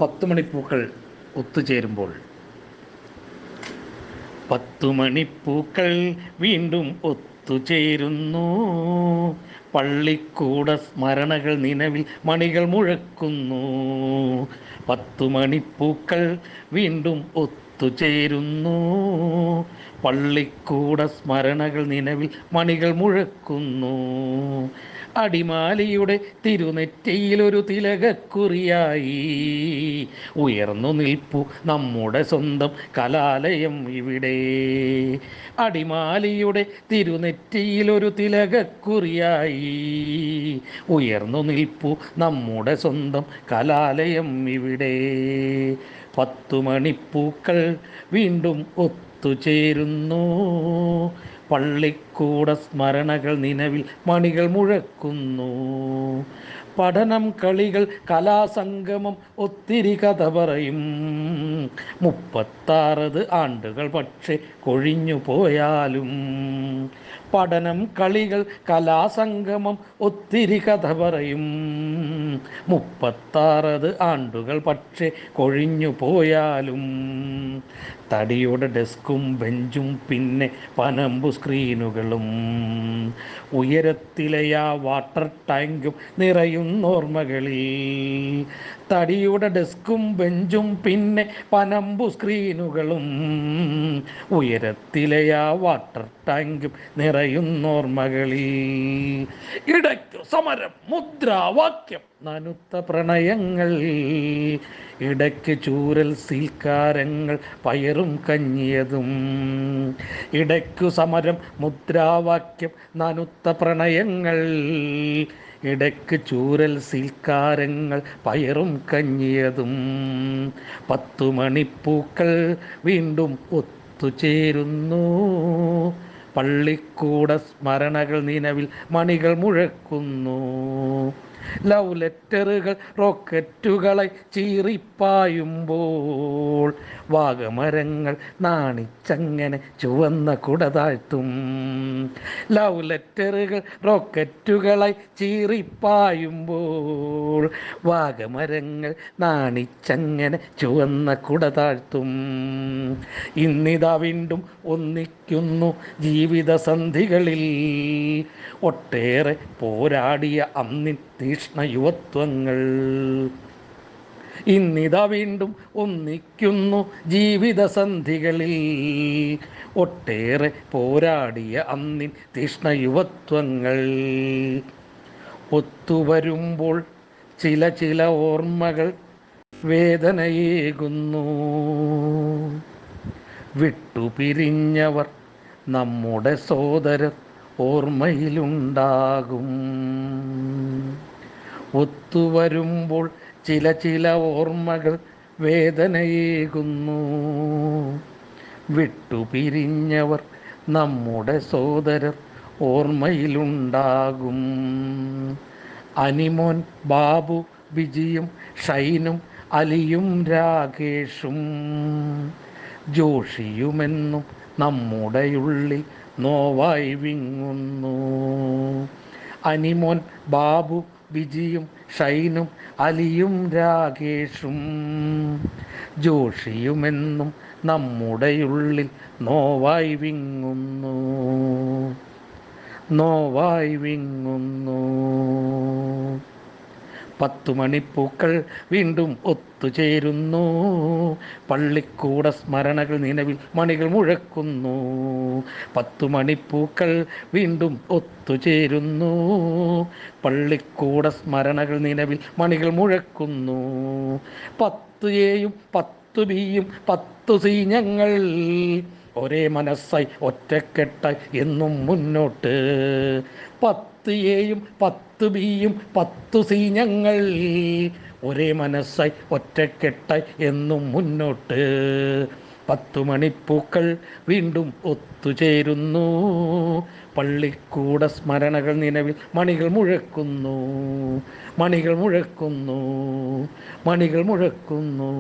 10 മണിപ്പൂക്കൾ ഒത്തുചേരുമ്പോൾ. 10 മണിപ്പൂക്കൾ വീണ്ടും ഒത്തുചേരുന്നു, പള്ളിക്കൂട സ്മരണകൾ നിലവിൽ മണികൾ മുഴക്കുന്നു. 10 മണിപ്പൂക്കൾ വീണ്ടും ഒത്തുചേരുന്നു, പള്ളിക്കൂട സ്മരണകൾ നിലവിൽ മണികൾ മുഴക്കുന്നു. അടിമാലിയുടെ തിരുനെറ്റിയിലൊരു തിലകക്കുറിയായി ഉയർന്നു നിൽപ്പു നമ്മുടെ സ്വന്തം കലാലയം ഇവിടെ. അടിമാലിയുടെ തിരുനെറ്റിയിലൊരു തിലകക്കുറിയായി ഉയർന്നു നിൽപ്പു നമ്മുടെ സ്വന്തം കലാലയം ഇവിടെ. 10 മണിപ്പൂക്കൾ വീണ്ടും ഒത്തുചേരുന്നു, പള്ളിക്കൂട സ്മരണകൾ നിലവിൽ മണികൾ മുഴക്കുന്നു. പഠനം, കളികൾ, കലാസംഗമം, ഒത്തിരി കഥ പറയും. 36 ആണ്ടുകൾ പക്ഷെ കൊഴിഞ്ഞു പോയാലും. പഠനം, കളികൾ, കലാസംഗമം, ഒത്തിരി കഥ പറയും. 36 ആണ്ടുകൾ പക്ഷെ കൊഴിഞ്ഞു പോയാലും. തടിയുടെ ഡെസ്കും ബെഞ്ചും പിന്നെ പനമ്പു സ്ക്രീനുകളും, ഉയരത്തിലെയാ വാട്ടർ ടാങ്കും നിറയുന്നോർമ്മകളിൽ. തടിയുടെ ഡെസ്കും ബെഞ്ചും പിന്നെ പനമ്പു സ്ക്രീനുകളും, ഉയരത്തിലെയാ വാട്ടർ ടാങ്കും നിറയുന്നോർമ്മകളിൽ. ഇടയ്ക്കു സമരം, മുദ്രാവാക്യം, നനുത്ത പ്രണയങ്ങൾ, ഇടയ്ക്ക് ചൂരൽ സീൽക്കാരങ്ങൾ പയറും കഞ്ഞിയതും. ഇടയ്ക്കു സമരം, മുദ്രാവാക്യം, നനുത്ത പ്രണയങ്ങൾ, ഇടയ്ക്ക് ചൂരൽ സീൽക്കാരങ്ങൾ പയറും കഞ്ഞിയതും. 10 മണിപ്പൂക്കൾ വീണ്ടും ഒത്തുചേരുന്നു, പള്ളിക്കൂട സ്മരണകൾ നിലവിൽ മണികൾ മുഴക്കുന്നു. ലവ് ലെറ്ററുകൾ റോക്കറ്റുകളായി ചീറിപ്പായുമ്പോൾ, വാഗമരങ്ങൾ നാണിച്ചങ്ങനെ ചുവന്ന കുട താഴ്ത്തും. ലവ് ലെറ്ററുകൾ റോക്കറ്റുകളായി ചീറിപ്പായുമ്പോൾ, വാഗമരങ്ങൾ നാണിച്ചങ്ങനെ ചുവന്ന കുട താഴ്ത്തും. ഇന്നിതാ വീണ്ടും ഒന്നിക്കുന്നു ജീവിത സന്ധികളിൽ, ഒട്ടേറെ പോരാടിയ അന്നിൻ തീഷ്ണ യുവത്വങ്ങൾ. ഇന്നിതാ വീണ്ടും ഒന്നിക്കുന്നു ജീവിത സന്ധികളിൽ, ഒട്ടേറെ പോരാടിയ അന്നിൻ തീഷ്ണ യുവത്വങ്ങൾ. ഒത്തുവരുമ്പോൾ ചില ചില ഓർമ്മകൾ വേദനയേകുന്നു, വിട്ടുപിരിഞ്ഞവർ നമ്മുടെ സോദരർ ഓർമ്മയിലുണ്ടാകും. ഒത്തുവരുമ്പോൾ ചില ചില ഓർമ്മകൾ വേദനയേകുന്നു, വിട്ടുപിരിഞ്ഞവർ നമ്മുടെ സോദരർ ഓർമ്മയിലുണ്ടാകും. അനിമോൻ, ബാബു, വിജിയും, ഷൈനും, അലിയും, രാകേഷും, ജോഷിയുമെന്നും നമ്മുടെയുള്ളിൽ നോവായി വിങ്ങുന്നു. അനിമോൻ, ബാബു, വിജിയും, ഷൈനും, അലിയും, രാകേഷും, ജോഷിയുമെന്നും നമ്മുടെയുള്ളിൽ നോവായി വിങ്ങുന്നു, നോവായി വിങ്ങുന്നു. 10 മണിപ്പൂക്കൾ വീണ്ടും ഒത്തുചേരുന്നു, പള്ളിക്കൂട സ്മരണകൾ നിലവിൽ മണികൾ മുഴക്കുന്നു. 10 മണിപ്പൂക്കൾ വീണ്ടും ഒത്തുചേരുന്നു, പള്ളിക്കൂട സ്മരണകൾ നിലവിൽ മണികൾ മുഴക്കുന്നു. 10 എയും 10 ബിയും 10 സി ഞങ്ങൾ, ഒരേ മനസ്സായി ഒറ്റക്കെട്ടായി എന്നും മുന്നോട്ട്. 10 എയും 10 ബിയും 10 സി ഞങ്ങൾ, ഒരേ മനസ്സായി ഒറ്റക്കെട്ടായി എന്നും മുന്നോട്ട്. 10 മണിപ്പൂക്കൾ വീണ്ടും ഒത്തുചേരുന്നു, പള്ളിക്കൂട സ്മരണകൾ നിലവിൽ മണികൾ മുഴക്കുന്നു, മണികൾ മുഴക്കുന്നു, മണികൾ മുഴക്കുന്നു.